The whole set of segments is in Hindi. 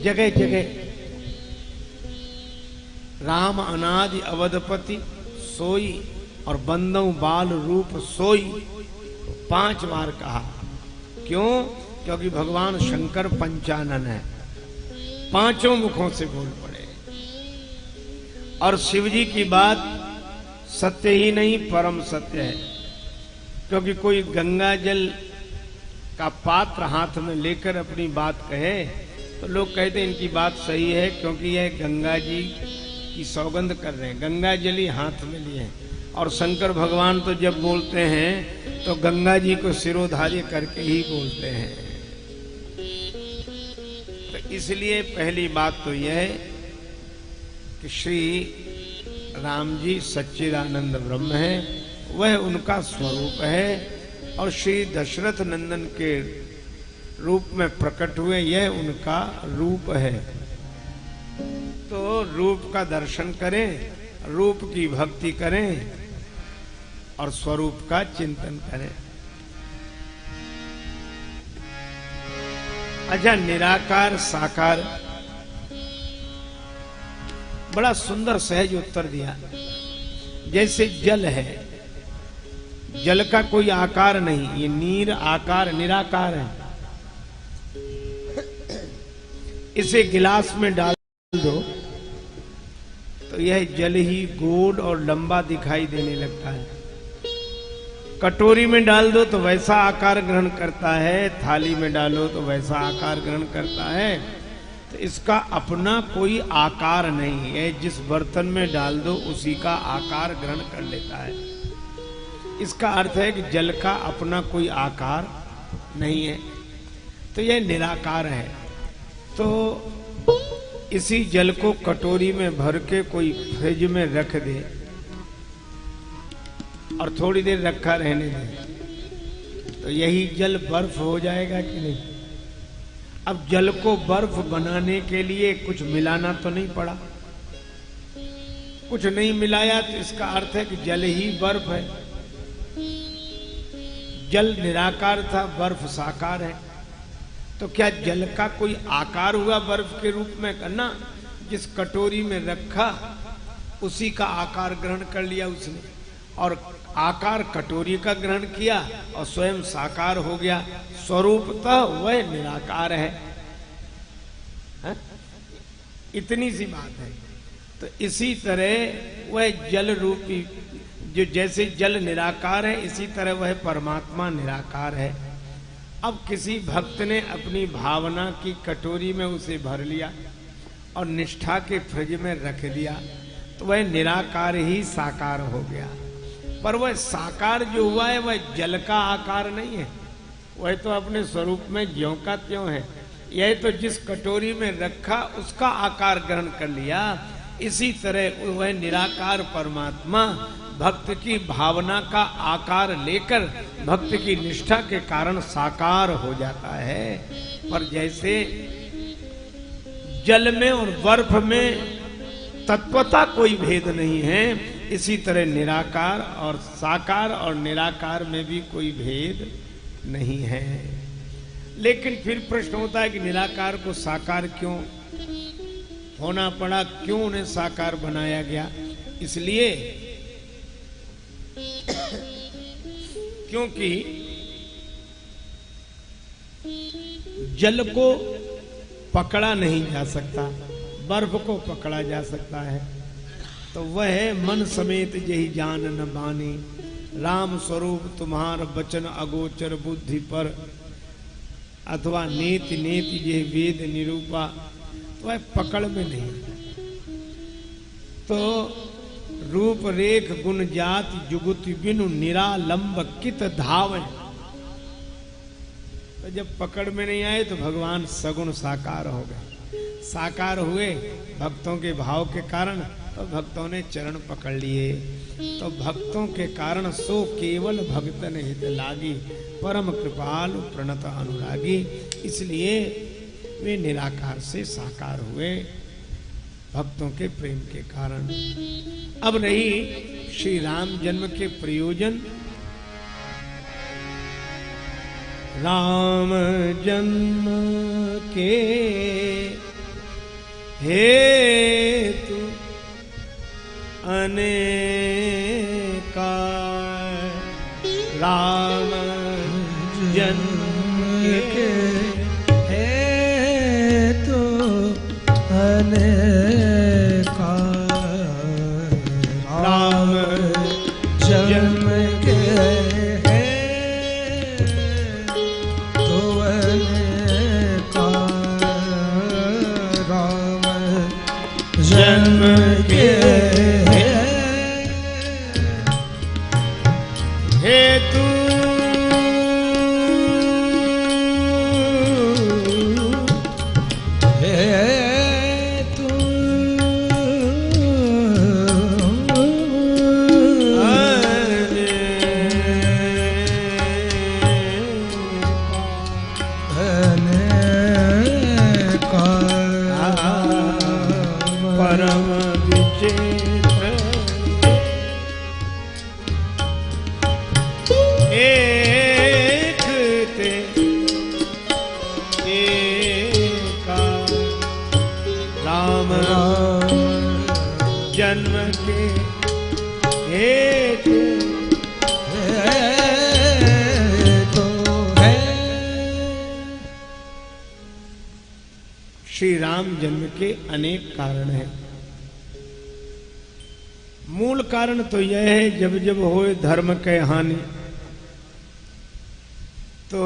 जगह जगह राम अनादि अवधपति सोई और बंदौ बाल रूप सोई 5 बार कहा। क्यों? क्योंकि भगवान शंकर पंचानन है, 5 मुखों से बोल पड़े। और शिव जी की बात सत्य ही नहीं परम सत्य है, क्योंकि कोई गंगा जल का पात्र हाथ में लेकर अपनी बात कहे तो लोग कहते हैं इनकी बात सही है, क्योंकि यह गंगा जी की सौगंध कर रहे हैं, गंगा जल ही हाथ में लिए हैं। और शंकर भगवान तो जब बोलते हैं तो गंगा जी को सिरोधार्य करके ही बोलते हैं। तो इसलिए पहली बात तो यह है कि श्री राम जी सच्चिदानंद ब्रह्म है, वह उनका स्वरूप है। और श्री दशरथ नंदन के रूप में प्रकट हुए, यह उनका रूप है। तो रूप का दर्शन करें, रूप की भक्ति करें और स्वरूप का चिंतन करें। अच्छा, निराकार साकार, बड़ा सुंदर सहज उत्तर दिया। जैसे जल है, जल का कोई आकार नहीं, ये नीर आकार निराकार है। इसे गिलास में डाल दो तो यह जल ही गोल और लंबा दिखाई देने लगता है। कटोरी में डाल दो तो वैसा आकार ग्रहण करता है, थाली में डालो तो वैसा आकार ग्रहण करता है। तो इसका अपना कोई आकार नहीं है, जिस बर्तन में डाल दो उसी का आकार ग्रहण कर लेता है। इसका अर्थ है कि जल का अपना कोई आकार नहीं है, तो यह निराकार है। तो इसी जल को कटोरी में भर के कोई फ्रिज में रख दे और थोड़ी देर रखा रहने दे तो यही जल बर्फ हो जाएगा कि नहीं? अब जल को बर्फ बनाने के लिए कुछ मिलाना तो नहीं पड़ा, कुछ नहीं मिलाया तो इसका अर्थ है कि जल ही बर्फ है। जल निराकार था, बर्फ साकार है। तो क्या जल का कोई आकार हुआ बर्फ के रूप में करना? जिस कटोरी में रखा उसी का आकार ग्रहण कर लिया उसने, और आकार कटोरी का ग्रहण किया और स्वयं साकार हो गया। स्वरूपतः वह निराकार है, है? इतनी सी बात है। तो इसी तरह वह जल रूपी, जो जैसे जल निराकार है इसी तरह वह परमात्मा निराकार है। अब किसी भक्त ने अपनी भावना की कटोरी में उसे भर लिया और निष्ठा के फ्रिज में रख दिया तो वह निराकार ही साकार हो गया। पर वह साकार जो हुआ है वह जल का आकार नहीं है, वह तो अपने स्वरूप में ज्यों का त्यों है। यह तो जिस कटोरी में रखा उसका आकार ग्रहण कर लिया। इसी तरह वह निराकार परमात्मा भक्त की भावना का आकार लेकर भक्त की निष्ठा के कारण साकार हो जाता है। पर जैसे जल में और बर्फ में तत्वता कोई भेद नहीं है, इसी तरह निराकार और साकार और निराकार में भी कोई भेद नहीं है। लेकिन फिर प्रश्न होता है कि निराकार को साकार क्यों होना पड़ा, क्यों उन्हें साकार बनाया गया? इसलिए क्योंकि जल को पकड़ा नहीं जा सकता, बर्फ को पकड़ा जा सकता है। तो वह मन समेत यही जान न बानी, राम स्वरूप तुम्हार बचन अगोचर बुद्धि पर, अथवा नेति नेति ये वेद निरूपा। तो वह पकड़ में नहीं। तो रूप रेख गुण जाति जुगुति बिनु निरालंब कित धावे। तो जब पकड़ में नहीं आए तो भगवान सगुण साकार हो गए। साकार हुए भक्तों के भाव के कारण, तो भक्तों ने चरण पकड़ लिए। तो भक्तों के कारण सो केवल भक्तन हित लागी, परम कृपालु प्रणत अनुरागी। इसलिए वे निराकार से साकार हुए भक्तों के प्रेम के कारण। अब नहीं श्री राम जन्म के प्रयोजन, राम जन्म के हेतु अनेका राम जन्म के हेतु अनेका राम जन्म के हेतु अनेका राम जन्म के हेतु परम विचित्र एक ते एका राम जन्म के हेतु श्री राम जन्म के अनेक कारण हैं। मूल कारण तो यह है जब जब होए धर्म के हानि तो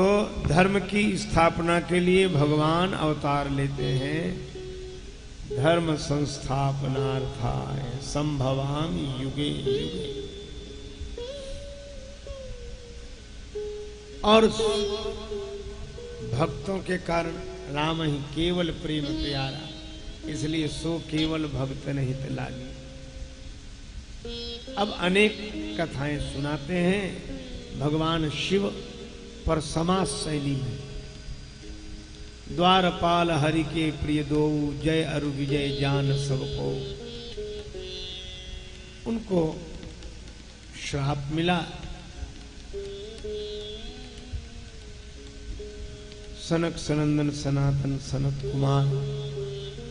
धर्म की स्थापना के लिए भगवान अवतार लेते हैं। धर्म संस्थापनार्थाय संभवामि युगे युगे। और भक्तों के कारण राम ही केवल प्रेम प्यारा, इसलिए सो केवल भक्त नहीं लागी। अब अनेक कथाएं सुनाते हैं भगवान शिव पर समास शैली में। द्वारपाल हरि के प्रिय दो, जय अरु विजय जान सबको। उनको श्राप मिला। सनक सनंदन सनातन सनत कुमार,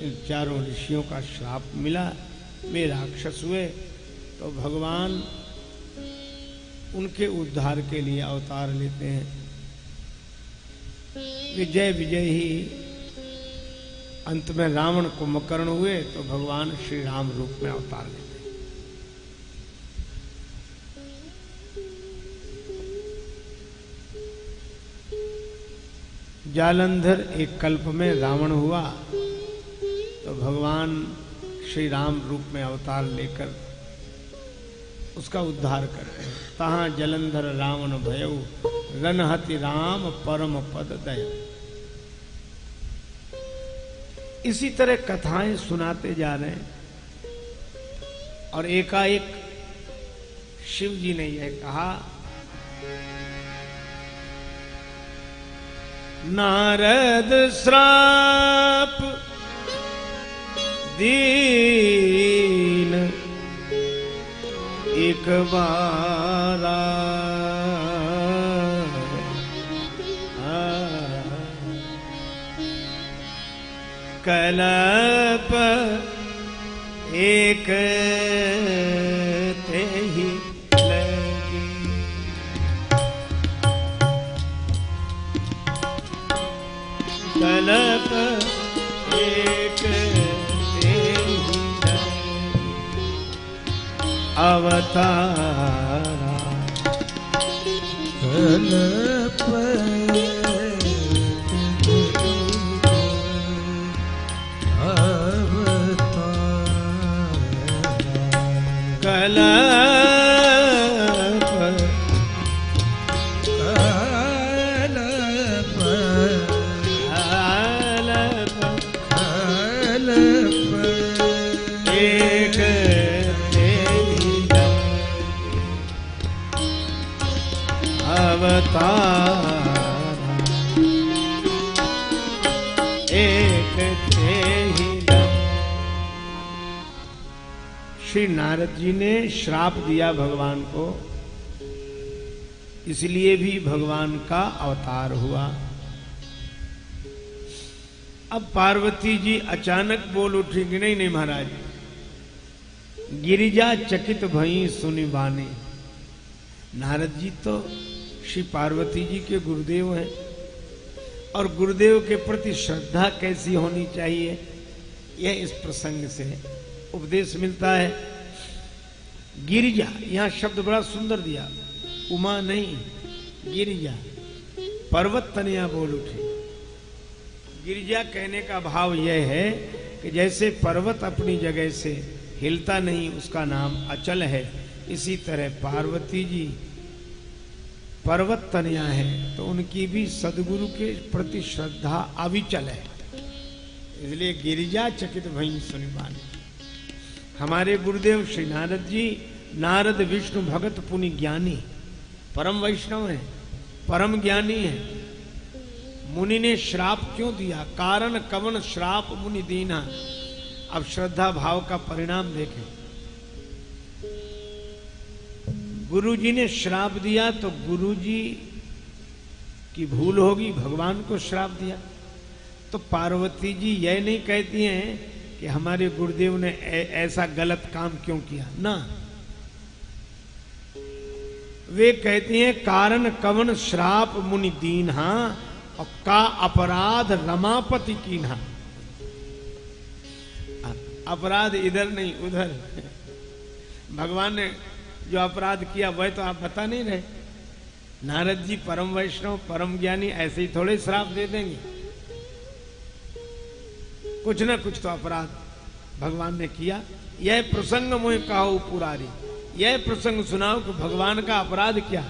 इन चारों ऋषियों का श्राप मिला। वे राक्षस हुए तो भगवान उनके उद्धार के लिए अवतार लेते हैं। विजय विजय ही अंत में रावण कुंभकर्ण हुए तो भगवान श्री राम रूप में अवतार लेते हैं। जालंधर एक कल्प में रावण हुआ तो भगवान श्री राम रूप में अवतार लेकर उसका उद्धार करते हैं। तहां जलंधर रावण भयउ, रनहति राम परम पद दया। इसी तरह कथाएं सुनाते जा रहे हैं और एकाएक शिव जी ने यह कहा, नारद श्राप दीन एक बारा, कलप एक ते ही लगी। कलप एक ते ही लगी, अवतारा कलप कलप कलप कलप एक अवतार एक थे ही। श्री नारद जी ने श्राप दिया भगवान को, इसलिए भी भगवान का अवतार हुआ। अब पार्वती जी अचानक बोल उठी कि नहीं नहीं महाराज, गिरिजा चकित भई सुनि बानी। नारद जी तो श्री पार्वती जी के गुरुदेव हैं और गुरुदेव के प्रति श्रद्धा कैसी होनी चाहिए, यह इस प्रसंग से उपदेश मिलता है। गिरिजा, यहां शब्द बड़ा सुंदर दिया, उमा नहीं, गिरिजा, पर्वत तनया बोल उठे। गिरिजा कहने का भाव यह है कि जैसे पर्वत अपनी जगह से हिलता नहीं, उसका नाम अचल है, इसी तरह पार्वती जी पर्वत तनया है, तो उनकी भी सदगुरु के प्रति श्रद्धा अविचल है। इसलिए गिरिजा चकित भई सुनि बानी। हमारे गुरुदेव श्री नारद जी, नारद विष्णु भगत पुनि ज्ञानी, परम वैष्णव हैं, परम ज्ञानी हैं। मुनि ने श्राप क्यों दिया, कारण कवन श्राप मुनि दीना। अब श्रद्धा भाव का परिणाम देखें। गुरुजी ने श्राप दिया तो गुरुजी की भूल होगी, भगवान को श्राप दिया। तो पार्वती जी यह नहीं कहती हैं कि हमारे गुरुदेव ने ऐसा गलत काम क्यों किया, ना, वे कहती हैं कारण कवन श्राप मुनि दीन्हा और का अपराध रमापति कीन्हा। अपराध इधर नहीं उधर, भगवान ने जो अपराध किया वह तो आप बता नहीं रहे। नारद जी परम वैष्णव, परम ज्ञानी, ऐसे ही थोड़े श्राप दे देंगे, कुछ ना कुछ तो अपराध भगवान ने किया। यह प्रसंग मोहि कहो पुरारी, यह प्रसंग सुनाओ कि भगवान का अपराध क्या।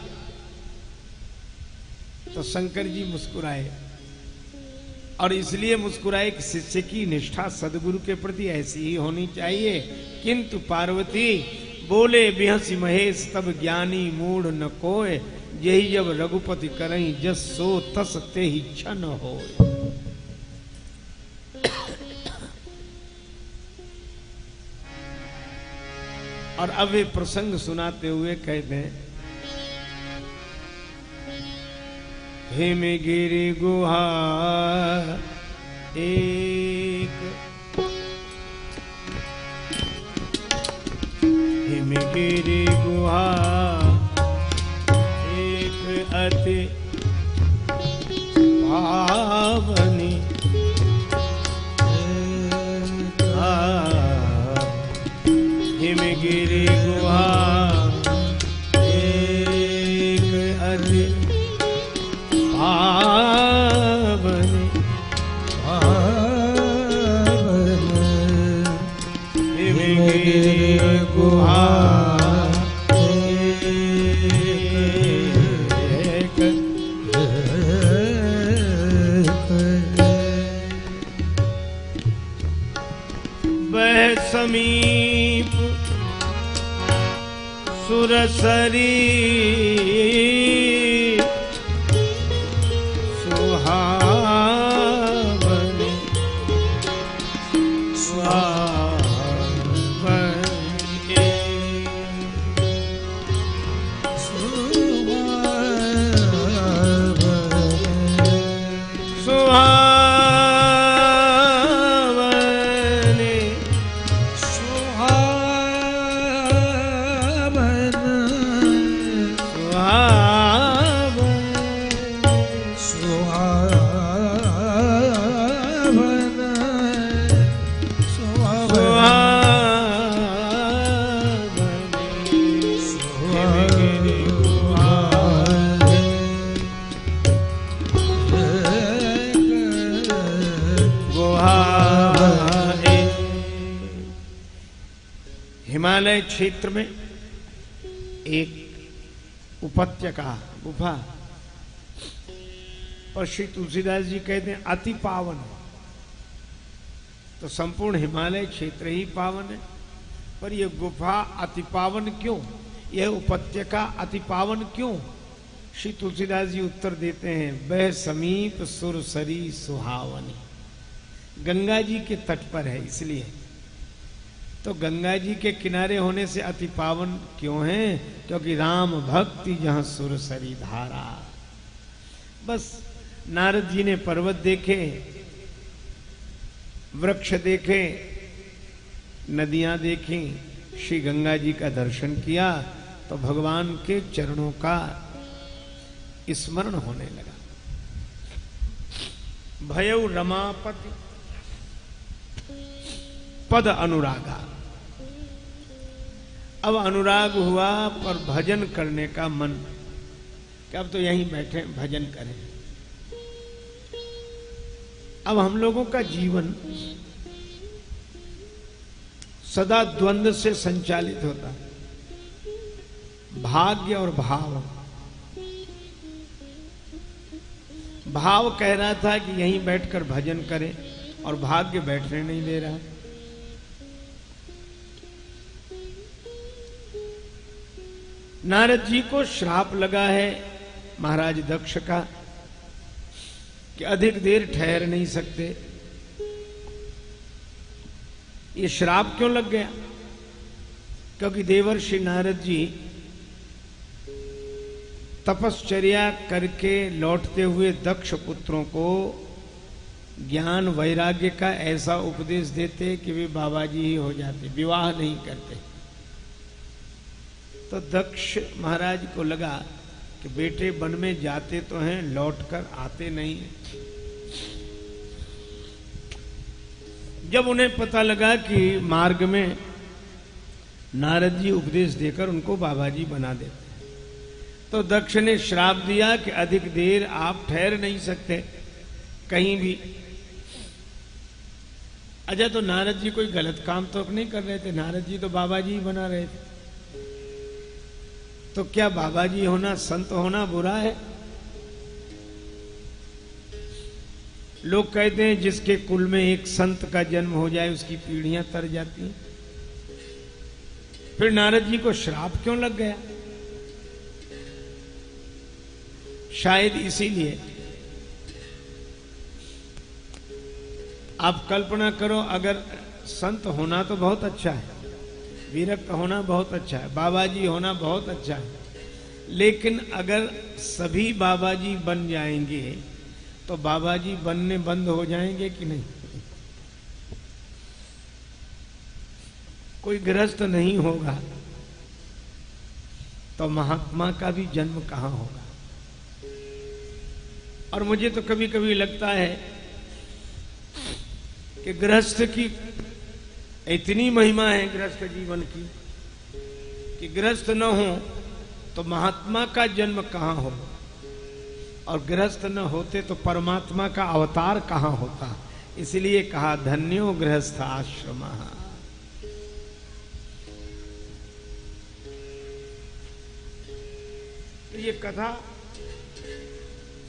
तो शंकर जी मुस्कुराए, और इसलिए मुस्कुराए कि शिष्य की निष्ठा सदगुरु के प्रति ऐसी ही होनी चाहिए। किंतु पार्वती बोले बिहसी महेश तब ज्ञानी मूढ़ न कोय, यही जब रघुपति करई जस सो तस ते ही क्षण हो। और अब वे प्रसंग सुनाते हुए कहते हैं, हिम गिरि गुहा एक, हिम गिरि गुहा एक अति पावनी, हिम गिरि गुहा एक अति पावन, हिम गिरि गुहा एक, बह समीप सुरसरी सुहावनी, सुहावनी, सुहावनी, हिमालय क्षेत्र में एक उपत्यका गुफा, और श्री तुलसीदास जी कहते हैं अति पावन। तो संपूर्ण हिमालय क्षेत्र ही पावन है, पर यह गुफा अति पावन क्यों, यह उपत्यका अति पावन क्यों? श्री तुलसीदास जी उत्तर देते हैं, वह समीप सुरसरी सुहावनी, गंगा जी के तट पर है इसलिए। तो गंगा जी के किनारे होने से अति पावन क्यों है? क्योंकि राम भक्ति जहां सुरसरी धारा। बस नारद जी ने पर्वत देखे वृक्ष देखे, नदियां देखी, श्री गंगा जी का दर्शन किया तो भगवान के चरणों का स्मरण होने लगा। भयउ रमापति पद अनुरागा। अब अनुराग हुआ पर भजन करने का मन कि अब तो यहीं बैठे भजन करें। अब हम लोगों का जीवन सदा द्वंद्व से संचालित होता है, भाग्य और भाव। भाव कह रहा था कि यहीं बैठकर भजन करें और भाग्य बैठने नहीं दे रहा है। नारद जी को श्राप लगा है महाराज दक्ष का कि अधिक देर ठहर नहीं सकते। ये श्राप क्यों लग गया? क्योंकि देवर्षि नारद जी तपश्चर्या करके लौटते हुए दक्ष पुत्रों को ज्ञान वैराग्य का ऐसा उपदेश देते कि वे बाबा जी ही हो जाते, विवाह नहीं करते। तो दक्ष महाराज को लगा कि बेटे वन में जाते तो हैं, लौटकर आते नहीं हैं। जब उन्हें पता लगा कि मार्ग में नारद जी उपदेश देकर उनको बाबा जी बना देते, तो दक्ष ने श्राप दिया कि अधिक देर आप ठहर नहीं सकते कहीं भी। अच्छा, तो नारद जी कोई गलत काम तो नहीं कर रहे थे, नारद जी तो बाबा जी बना रहे थे। तो क्या बाबा जी होना, संत होना बुरा है? लोग कहते हैं जिसके कुल में एक संत का जन्म हो जाए उसकी पीढ़ियां तर जाती हैं। फिर नारद जी को श्राप क्यों लग गया? शायद इसीलिए। आप कल्पना करो, अगर संत होना तो बहुत अच्छा है, विरक्त होना बहुत अच्छा है, बाबा जी होना बहुत अच्छा है, लेकिन अगर सभी बाबा जी बन जाएंगे तो बाबा जी बनने बंद हो जाएंगे कि नहीं? कोई गृहस्थ नहीं होगा तो महात्मा का भी जन्म कहां होगा? और मुझे तो कभी कभी लगता है कि गृहस्थ की इतनी महिमा है गृहस्थ जीवन की कि गृहस्थ न हो तो महात्मा का जन्म कहां हो, और गृहस्थ न होते तो परमात्मा का अवतार कहां होता। इसलिए कहा धन्यो गृहस्थ आश्रम। ये कथा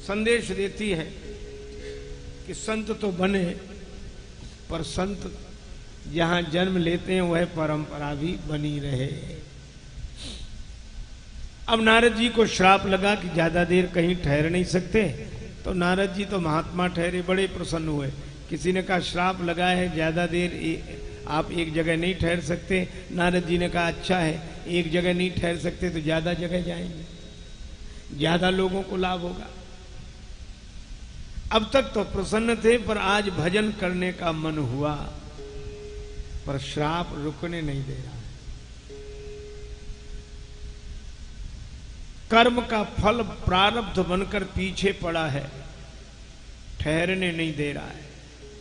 संदेश देती है कि संत तो बने, पर संत जहां जन्म लेते हैं वह परंपरा भी बनी रहे। अब नारद जी को श्राप लगा कि ज्यादा देर कहीं ठहर नहीं सकते, तो नारद जी तो महात्मा ठहरे, बड़े प्रसन्न हुए। किसी ने कहा श्राप लगा है, ज्यादा देर आप एक जगह नहीं ठहर सकते। नारद जी ने कहा अच्छा है, एक जगह नहीं ठहर सकते तो ज्यादा जगह जाएंगे, ज्यादा लोगों को लाभ होगा। अब तक तो प्रसन्न थे, पर आज भजन करने का मन हुआ, पर श्राप रुकने नहीं दे रहा है। कर्म का फल प्रारब्ध बनकर पीछे पड़ा है, ठहरने नहीं दे रहा है।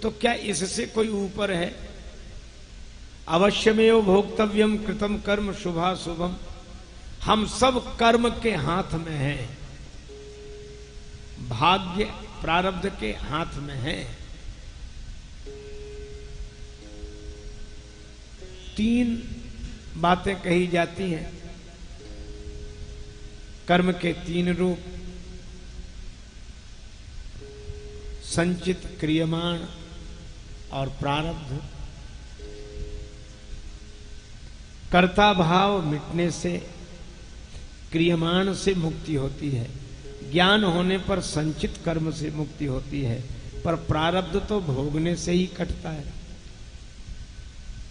तो क्या इससे कोई ऊपर है? अवश्यमेव भोक्तव्यम कृतम कर्म शुभाशुभम। हम सब कर्म के हाथ में हैं, भाग्य प्रारब्ध के हाथ में है। 3 बातें कही जाती हैं कर्म के 3 रूप: संचित, क्रियमाण और प्रारब्ध। कर्ता भाव मिटने से क्रियमाण से मुक्ति होती है, ज्ञान होने पर संचित कर्म से मुक्ति होती है, पर प्रारब्ध तो भोगने से ही कटता है।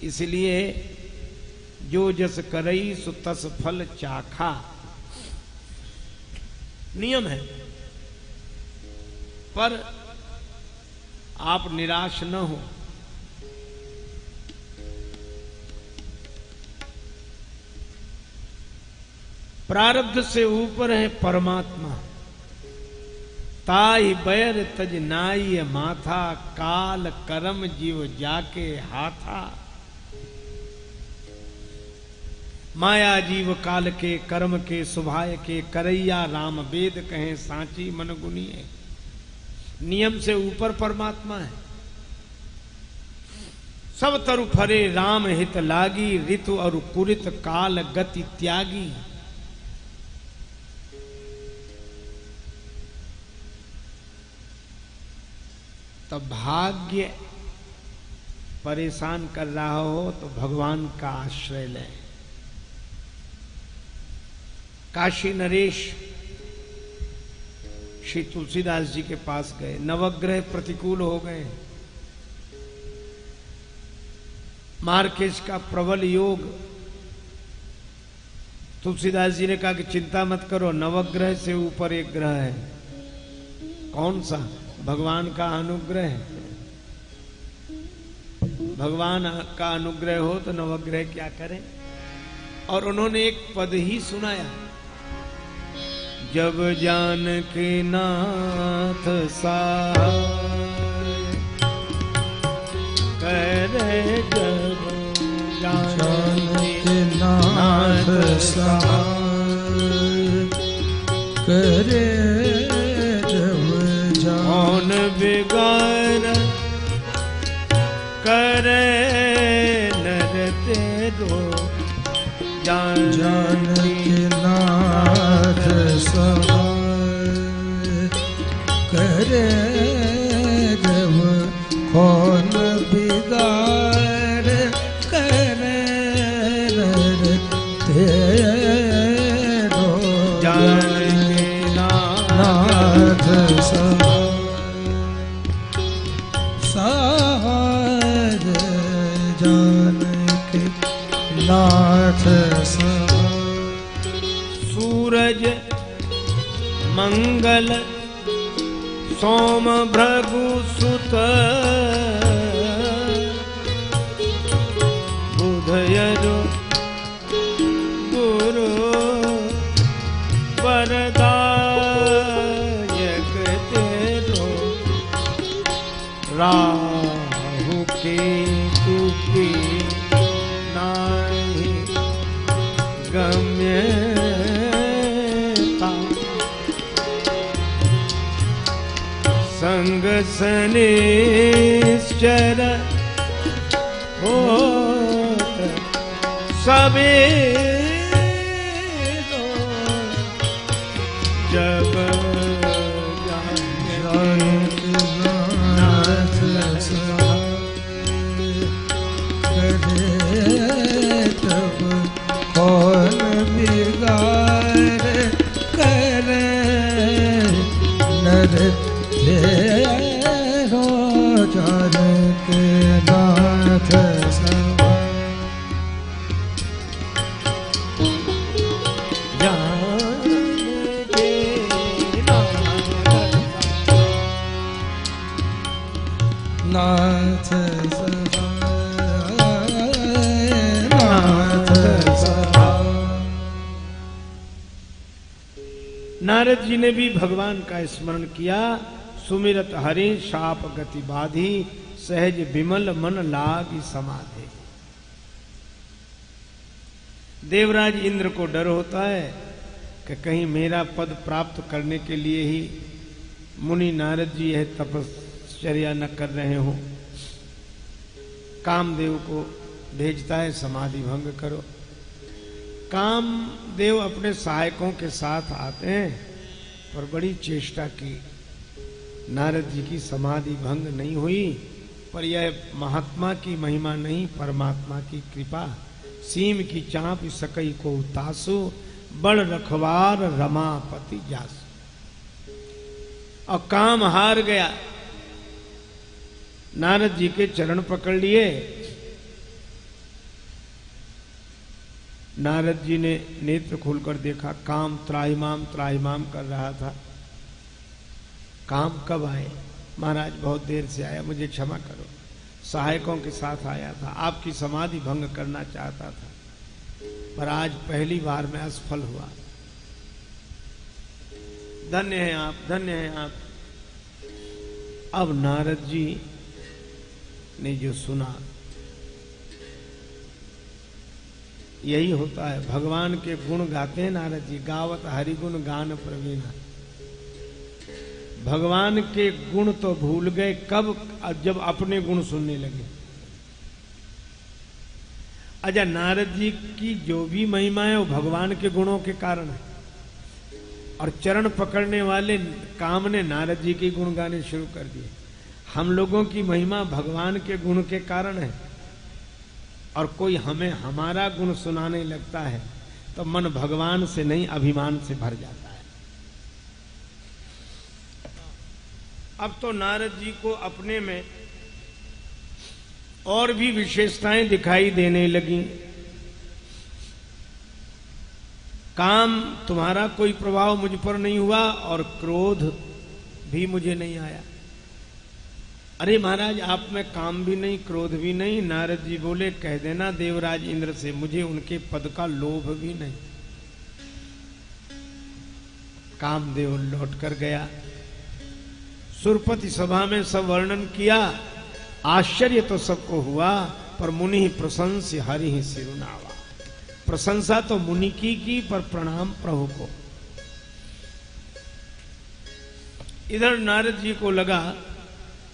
इसलिए जो जस करई सो तस फल चाखा, नियम है। पर आप निराश न हो, प्रारब्ध से ऊपर है परमात्मा। ताई बैर तज नाई माथा, काल करम जीव जाके हाथा। माया जीव काल के, कर्म के, सुभाय के, करैया राम वेद कहें सांची मन गुनिए। नियम से ऊपर परमात्मा है। सब तरु फरे राम हित लागी, ऋतु और कुरित काल गति त्यागी। तब भाग्य परेशान कर रहा हो तो भगवान का आश्रय लें। काशी नरेश श्री तुलसीदास जी के पास गए। नवग्रह प्रतिकूल हो गए। मार्केश का प्रबल योग। तुलसीदास जी ने कहा कि चिंता मत करो, नवग्रह से ऊपर एक ग्रह है। कौन सा? भगवान का अनुग्रह है। भगवान का अनुग्रह हो तो नवग्रह क्या करें। और उन्होंने एक पद ही सुनाया, जब जानकी नाथ सहाय करे, जब जानकी नाथ सहाय करे, जब कौन बिगाड़ करे नर तेरो, जानकी नाथ सहाय करे, जब कौन बिगाड़ करे नर तेरो, जानकी नाथ सहाय जानकी नाथ सहाय। सूरज मंगल सोम भृगु सुत, बुधयरु गुरु वरदायक तेरो, राहु केतु की नाहि गम्यता, संग सनिश्चर होत सबेरो, जब जानकी नाथ सहाय करे, तब कौन बिगाड़ करे नर तेरो, जानकी नाथ सहाय। नाथ सहाय, नाथ सहाय। नारद जी ने भी भगवान का स्मरण किया। सुमिरत हरि शाप गति बाधी, सहज विमल मन लागी समाधि। देवराज इंद्र को डर होता है कि कहीं मेरा पद प्राप्त करने के लिए ही मुनि नारद जी यह तपश्चर्या न कर रहे हो। कामदेव को भेजता है समाधि भंग करो। कामदेव अपने सहायकों के साथ आते हैं, पर बड़ी चेष्टा की, नारद जी की समाधि भंग नहीं हुई। पर यह महात्मा की महिमा नहीं, परमात्मा की कृपा। सीम की चाँप सकई को उतासु, बड़ रखवार रमापति जासु। और काम हार गया। नारद जी के चरण पकड़ लिए। नारद जी ने नेत्र खोलकर देखा, काम त्राहिमाम त्राहिमाम कर रहा था। काम कब आए? महाराज बहुत देर से आया, मुझे क्षमा करो, सहायकों के साथ आया था, आपकी समाधि भंग करना चाहता था, पर आज पहली बार में असफल हुआ। धन्य हैं आप, धन्य हैं आप। अब नारद जी ने जो सुना, यही होता है, भगवान के गुण गाते हैं नारद जी। गावत हरिगुण गान प्रवीणा। भगवान के गुण तो भूल गए कब? जब अपने गुण सुनने लगे। अच्छा, नारद जी की जो भी महिमा है वो भगवान के गुणों के कारण है, और चरण पकड़ने वाले काम ने नारद जी के गुण गाने शुरू कर दिए। हम लोगों की महिमा भगवान के गुण के कारण है, और कोई हमें हमारा गुण सुनाने लगता है तो मन भगवान से नहीं अभिमान से भर जाता है। अब तो नारद जी को अपने में और भी विशेषताएं दिखाई देने लगी। काम तुम्हारा कोई प्रभाव मुझ पर नहीं हुआ और क्रोध भी मुझे नहीं आया। अरे महाराज, आप में काम भी नहीं, क्रोध भी नहीं। नारद जी बोले, कह देना देवराज इंद्र से, मुझे उनके पद का लोभ भी नहीं। कामदेव लौट कर गया। सुरपति सभा में सब वर्णन किया। आश्चर्य तो सबको हुआ, पर मुनि प्रशंस्य हरि सिरुनावा। प्रशंसा तो मुनि की, पर प्रणाम प्रभु को। इधर नारद जी को लगा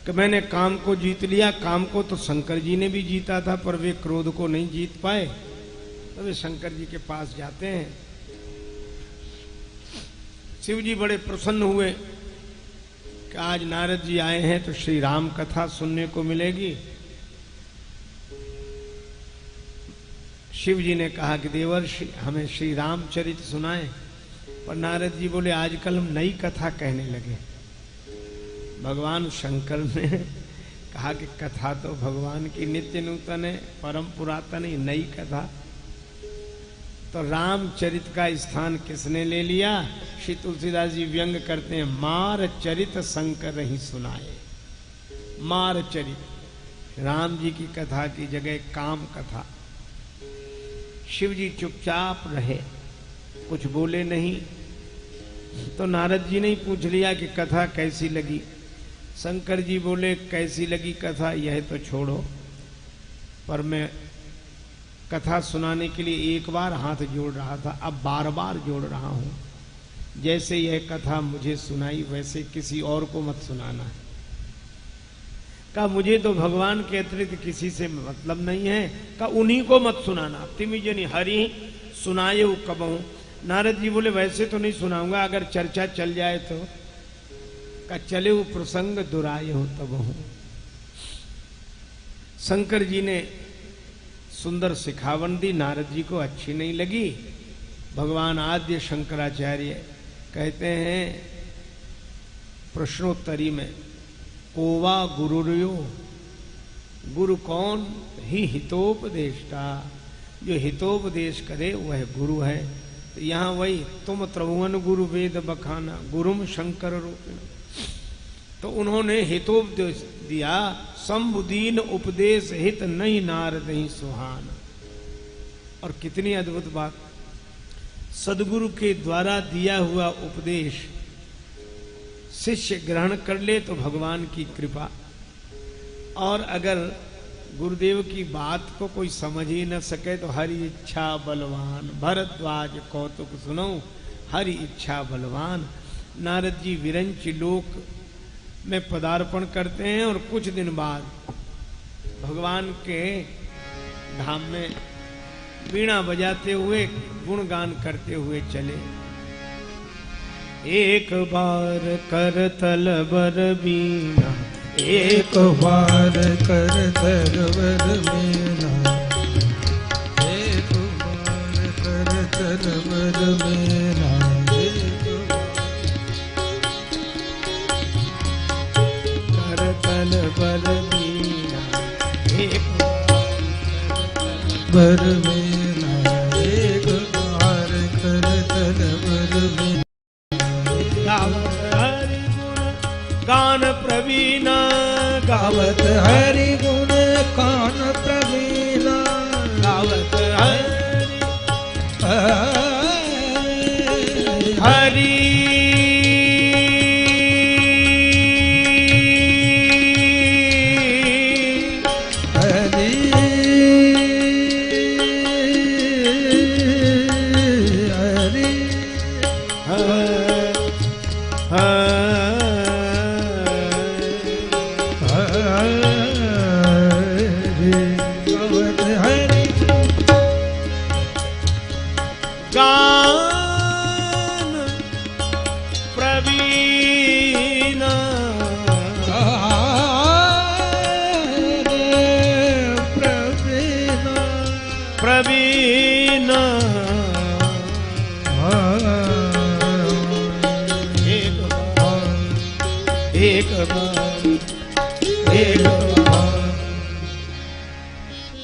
कि मैंने काम को जीत लिया। काम को तो शंकर जी ने भी जीता था, पर वे क्रोध को नहीं जीत पाए। तो वे शंकर जी के पास जाते हैं। शिव जी बड़े प्रसन्न हुए कि आज नारद जी आए हैं तो श्री राम कथा सुनने को मिलेगी। शिव जी ने कहा कि देवर्षि, हमें श्री रामचरित सुनाएं। पर नारद जी बोले, आजकल हम नई कथा कहने लगे। भगवान शंकर ने कहा कि कथा तो भगवान की नित्य नूतन है, परम पुरातन है, नई कथा। तो रामचरित का स्थान किसने ले लिया? श्री तुलसीदास जी व्यंग करते हैं, मार चरित शंकर ही सुनाए। मार चरित, राम जी की कथा की जगह काम कथा। शिव जी चुपचाप रहे, कुछ बोले नहीं। तो नारद जी ने ही पूछ लिया कि कथा कैसी लगी। शंकर जी बोले, कैसी लगी कथा यह तो छोड़ो, पर मैं कथा सुनाने के लिए एक बार हाथ जोड़ रहा था, अब बार बार जोड़ रहा हूं। जैसे यह कथा मुझे सुनाई वैसे किसी और को मत सुनाना है। कहा, मुझे तो भगवान के अतिरिक्त किसी से मतलब नहीं है। कहा, उन्हीं को मत सुनाना। तिमी जनी हरि सुनाए कबहू। नारद जी बोले, वैसे तो नहीं सुनाऊंगा, अगर चर्चा चल जाए तो। का चले वो प्रसंग दुराय हो तब हूं। शंकर जी ने सुंदर सिखावन दी, नारद जी को अच्छी नहीं लगी। भगवान आद्य शंकराचार्य कहते हैं प्रश्नोत्तरी में, कोवा गुरुर्यो, गुरु कौन? ही हितोपदेष्टा, जो हितोपदेश करे वह गुरु है। तो यहाँ वही, तुम त्रिभुवन गुरु वेद बखाना, गुरुम शंकर रूपिण। तो उन्होंने हितोपदेश दिया, संबुदीन उपदेश हित नहीं नारद ही सुहान। और कितनी अद्भुत बात, सदगुरु के द्वारा दिया हुआ उपदेश शिष्य ग्रहण कर ले तो भगवान की कृपा, और अगर गुरुदेव की बात को कोई समझ ही न सके तो हरि इच्छा बलवान। भरद्वाज कौतुक सुनो, हरि इच्छा बलवान। नारद जी विरंच लोक में पदार्पण करते हैं और कुछ दिन बाद भगवान के धाम में वीणा बजाते हुए गुणगान करते हुए चले। एक बार कर तल बर बीना, एक बार कर तल बर बीना, एक बार कर तल बर बीना, कर तल बर बीना, एक बर बीना, एक बार कर तल बर बीना। हरि गुण गान प्रवीणा, गावत हरि गुण कान प्रवीणा, गावत हरि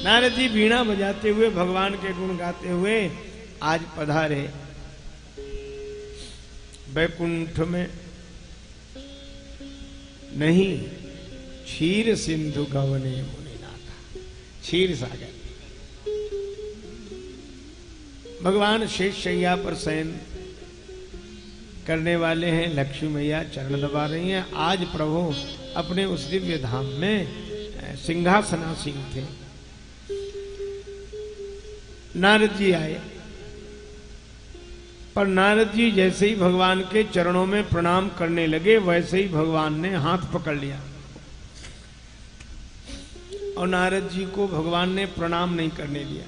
नारद जी वीणा बजाते हुए भगवान के गुण गाते हुए आज पधारे वैकुंठ में। नहीं, क्षीर सिंधु गवने मुनिनाथा, क्षीर सागर। भगवान शेष शैया पर शयन करने वाले हैं, लक्ष्मी मैया चरण दबा रही हैं। आज प्रभु अपने उस दिव्य धाम में सिंहासनासीन थे। नारद जी आए, पर नारद जी जैसे ही भगवान के चरणों में प्रणाम करने लगे वैसे ही भगवान ने हाथ पकड़ लिया और नारद जी को भगवान ने प्रणाम नहीं करने दिया।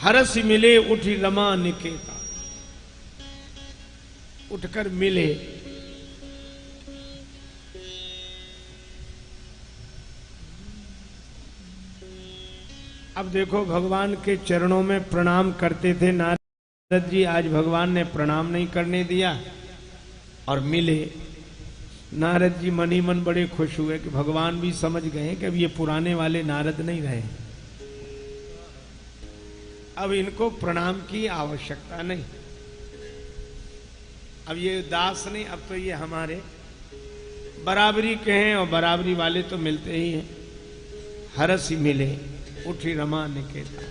हरस मिले उठी रमा निकेता, उठकर मिले। अब देखो, भगवान के चरणों में प्रणाम करते थे नारद जी, आज भगवान ने प्रणाम नहीं करने दिया और मिले। नारद जी मन ही मन बड़े खुश हुए कि भगवान भी समझ गए कि अब ये पुराने वाले नारद नहीं रहे, अब इनको प्रणाम की आवश्यकता नहीं। अब ये दास नहीं, अब तो ये हमारे बराबरी के हैं और बराबरी वाले तो मिलते ही हैं। हरस ही मिले उठी रमा निकेता।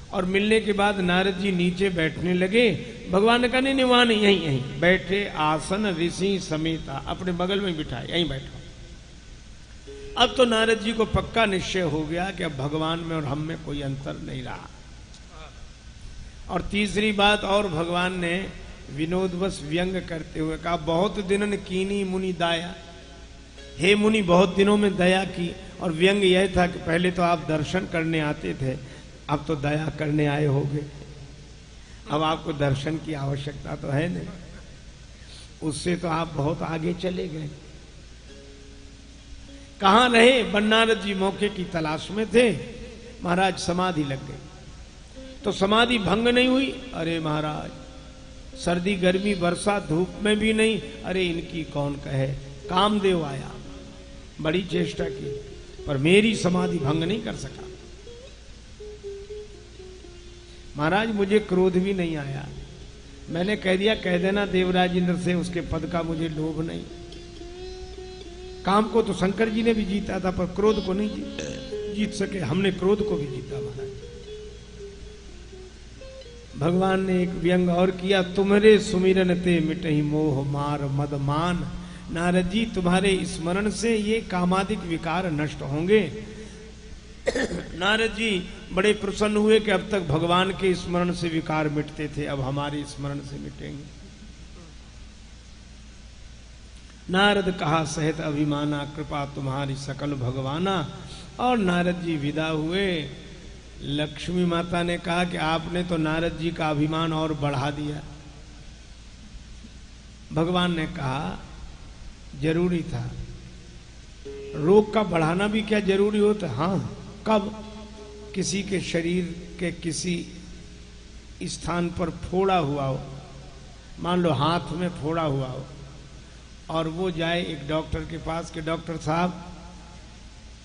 और मिलने के बाद नारद जी नीचे बैठने लगे। भगवान ने कहा नहीं वहां नहीं, यहीं यहीं बैठे। आसन ऋषि समेता, अपने बगल में बिठाए, यहीं बैठो। अब तो नारद जी को पक्का निश्चय हो गया कि अब भगवान में और हम में कोई अंतर नहीं रहा। और तीसरी बात और भगवान ने विनोदवश व्यंग करते हुए कहा, बहुत दिनन कीनी मुनि दाया। हे मुनि, बहुत दिनों में दया की। और व्यंग यह था कि पहले तो आप दर्शन करने आते थे, अब तो दया करने आए होगे, अब आपको दर्शन की आवश्यकता तो है नहीं, उससे तो आप बहुत आगे चले गए। कहां रहे? नारद जी मौके की तलाश में थे। महाराज समाधि लग गई। तो समाधि भंग नहीं हुई। अरे महाराज, सर्दी गर्मी वर्षा धूप में भी नहीं। अरे इनकी कौन कहे, कामदेव आया, बड़ी चेष्टा की, पर मेरी समाधि भंग नहीं कर सका। महाराज मुझे क्रोध भी नहीं आया, मैंने कह दिया, कह देना देवराज इंद्र से उसके पद का मुझे लोभ नहीं। काम को तो शंकर जी ने भी जीता था, पर क्रोध को नहीं जीत सके, हमने क्रोध को भी जीता। महाराज भगवान ने एक व्यंग और किया, तुम्हारे सुमिरन ते मिटहि मोह मार मद मान। नारद जी, तुम्हारे स्मरण से ये कामादिक विकार नष्ट होंगे। नारद जी बड़े प्रसन्न हुए कि अब तक भगवान के स्मरण से विकार मिटते थे, अब हमारे स्मरण से मिटेंगे। नारद कहा सहित अभिमाना, कृपा तुम्हारी सकल भगवाना। और नारद जी विदा हुए। लक्ष्मी माता ने कहा कि आपने तो नारद जी का अभिमान और बढ़ा दिया। भगवान ने कहा जरूरी था। रोग का बढ़ाना भी क्या जरूरी होता? हाँ, कब? किसी के शरीर के किसी स्थान पर फोड़ा हुआ हो, मान लो हाथ में फोड़ा हुआ हो, और वो जाए एक डॉक्टर के पास कि डॉक्टर साहब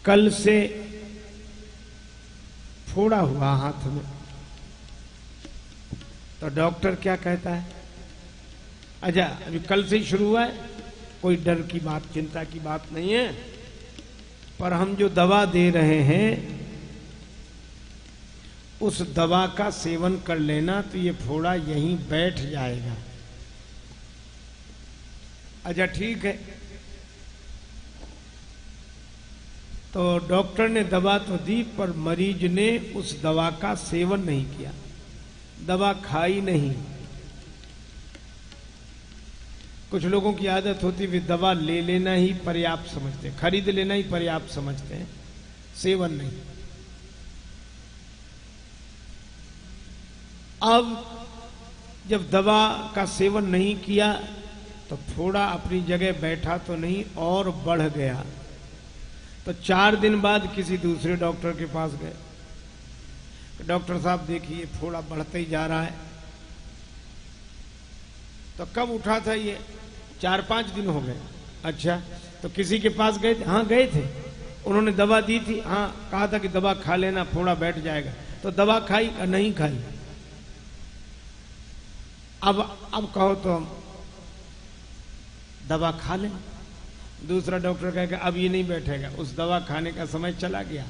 कल से फोड़ा हुआ हाथ में, तो डॉक्टर क्या कहता है? अच्छा, अभी कल से ही शुरू हुआ है, कोई डर की बात, चिंता की बात नहीं है, पर हम जो दवा दे रहे हैं उस दवा का सेवन कर लेना तो ये फोड़ा यहीं बैठ जाएगा। अच्छा ठीक है। तो डॉक्टर ने दवा तो दी, पर मरीज ने उस दवा का सेवन नहीं किया, दवा खाई नहीं। कुछ लोगों की आदत होती है दवा ले लेना ही पर्याप्त समझते हैं, खरीद लेना ही पर्याप्त समझते हैं, सेवन नहीं। अब जब दवा का सेवन नहीं किया तो फोड़ा अपनी जगह बैठा तो नहीं और बढ़ गया। तो 4 दिन बाद किसी दूसरे डॉक्टर के पास गए, डॉक्टर साहब देखिए फोड़ा बढ़ते ही जा रहा है। तो कब उठा था ये? 4-5 दिन हो गए। अच्छा, तो किसी के पास गए थे? हाँ गए थे। उन्होंने दवा दी थी, हाँ कहा था कि दवा खा लेना, फोड़ा बैठ जाएगा, तो दवा खाई या नहीं खाई? अब कहो तो हम दवा खा लें। दूसरा डॉक्टर कहेगा अब ये नहीं बैठेगा, उस दवा खाने का समय चला गया,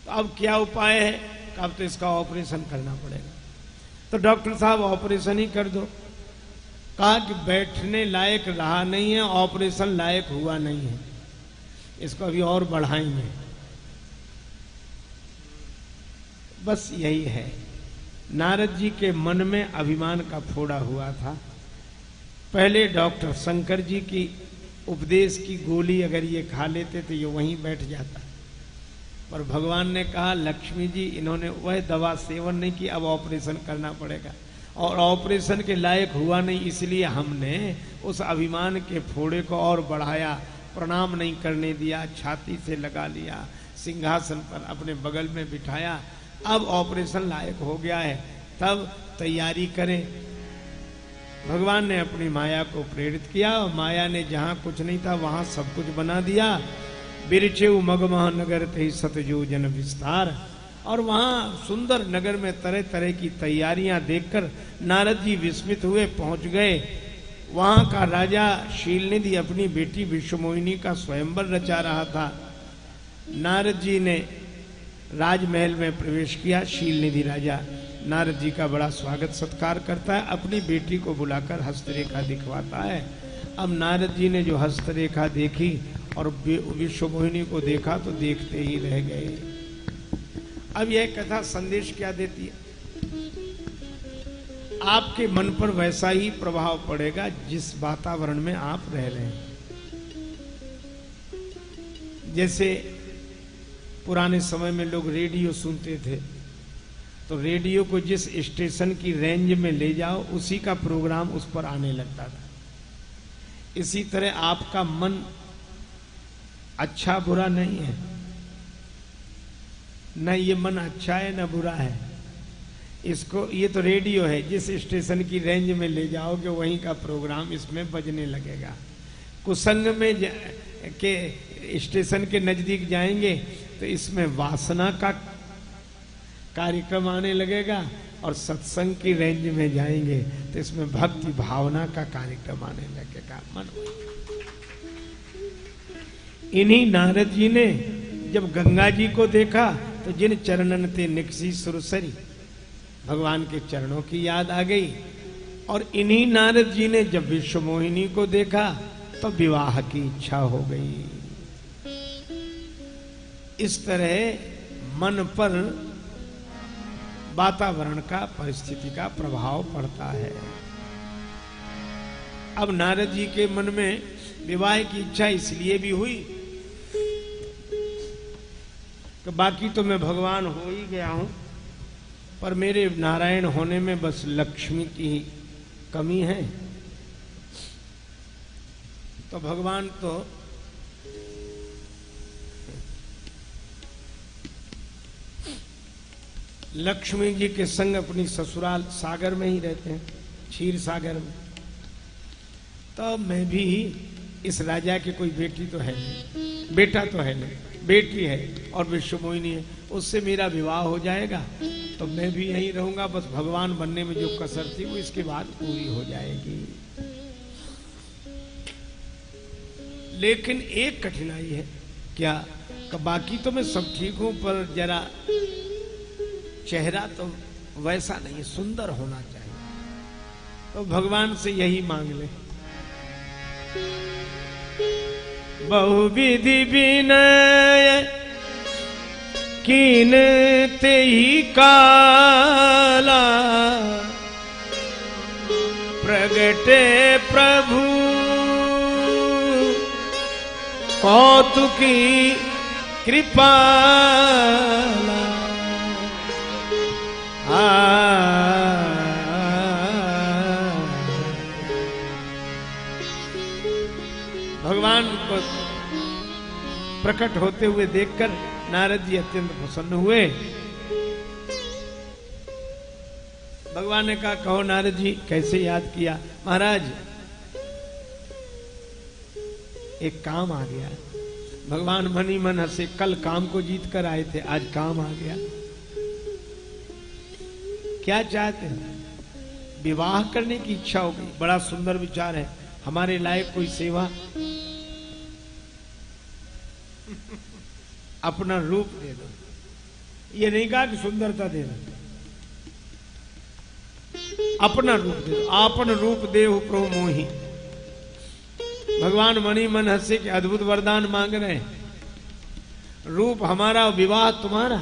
तो अब क्या उपाय है? अब तो इसका ऑपरेशन करना पड़ेगा। तो डॉक्टर साहब ऑपरेशन ही कर दो। कहा कि बैठने लायक रहा नहीं है, ऑपरेशन लायक हुआ नहीं है, इसको अभी और बढ़ाएंगे। बस यही है, नारद जी के मन में अभिमान का फोड़ा हुआ था। पहले डॉक्टर शंकर जी की उपदेश की गोली अगर ये खा लेते तो ये वहीं बैठ जाता, पर भगवान ने कहा लक्ष्मी जी इन्होंने वह दवा सेवन नहीं की, अब ऑपरेशन करना पड़ेगा, और ऑपरेशन के लायक हुआ नहीं, इसलिए हमने उस अभिमान के फोड़े को और बढ़ाया, प्रणाम नहीं करने दिया, छाती से लगा लिया, सिंहासन पर अपने बगल में बिठाया, अब ऑपरेशन लायक हो गया है, तब तैयारी करें। भगवान ने अपनी माया को प्रेरित किया और माया ने जहां कुछ नहीं था वहां सब कुछ बना दिया। बिरचेऊ मगमह नगर थे सतजो जन विस्तार, और वहां सुंदर नगर में तरह तरह की तैयारियां देखकर नारद जी विस्मित हुए, पहुंच गए। वहां का राजा शीलनिधि अपनी बेटी विश्वमोहिनी का स्वयंवर रचा रहा था। नारद जी ने राजमहल में प्रवेश किया। शीलनिधि राजा नारद जी का बड़ा स्वागत सत्कार करता है, अपनी बेटी को बुलाकर हस्तरेखा दिखवाता है। अब नारद जी ने जो हस्तरेखा देखी और विश्वमोहिनी को देखा तो देखते ही रह गए। अब यह कथा संदेश क्या देती है? आपके मन पर वैसा ही प्रभाव पड़ेगा जिस वातावरण में आप रह रहे हैं। जैसे पुराने समय में लोग रेडियो सुनते थे, तो रेडियो को जिस स्टेशन की रेंज में ले जाओ उसी का प्रोग्राम उस पर आने लगता था। इसी तरह आपका मन अच्छा बुरा नहीं है, न ये मन अच्छा है न बुरा है, इसको ये तो रेडियो है, जिस स्टेशन की रेंज में ले जाओगे वहीं का प्रोग्राम इसमें बजने लगेगा। कुसंग में के स्टेशन के नजदीक जाएंगे तो इसमें वासना का कार्यक्रम आने लगेगा, और सत्संग की रेंज में जाएंगे तो इसमें भक्ति भावना का कार्यक्रम आने लगेगा। मन इन्हीं नारद जी ने जब गंगा जी को देखा तो जिन चरणन ते निकसी सुरसरी, भगवान के चरणों की याद आ गई। और इन्हीं नारद जी ने जब विश्वमोहिनी को देखा तो विवाह की इच्छा हो गई। इस तरह मन पर वातावरण का, परिस्थिति का प्रभाव पड़ता है। अब नारद जी के मन में विवाह की इच्छा इसलिए भी हुई कि बाकी तो मैं भगवान हो ही गया हूं, पर मेरे नारायण होने में बस लक्ष्मी की कमी है। तो भगवान तो लक्ष्मी जी के संग अपनी ससुराल सागर में ही रहते हैं, क्षीर सागर में। तो मैं भी इस राजा की कोई बेटी तो है नहीं, बेटा तो है नहीं, बेटी है और विश्वमोहिनी है, उससे मेरा विवाह हो जाएगा तो मैं भी यहीं रहूंगा। बस भगवान बनने में जो कसर थी वो इसके बाद पूरी हो जाएगी। लेकिन एक कठिनाई है, क्या? बाकी तो मैं सब ठीक हूं, पर जरा चेहरा तो वैसा नहीं, सुंदर होना चाहिए। तो भगवान से यही मांग ले, बहुविधि विनय कीन ते ही काला, प्रगटे प्रभु कौतुकी कृपा। भगवान को प्रकट होते हुए देखकर नारद जी अत्यंत प्रसन्न हुए। भगवान ने कहा, कहो नारद जी कैसे याद किया? महाराज एक काम आ गया, भगवान मनी मन हंसे, कल काम को जीत कर आए थे, आज काम आ गया। क्या चाहते हैं? विवाह करने की इच्छा हो गई, बड़ा सुंदर विचार है, हमारे लायक कोई सेवा। अपना रूप दे दो, ये नहीं कहा कि सुंदरता दे दो, अपना रूप दे दो। आपन रूप देहु प्रभु मोहि। भगवान मणि मन हंसे के अद्भुत वरदान मांग रहे हैं। रूप हमारा, विवाह तुम्हारा।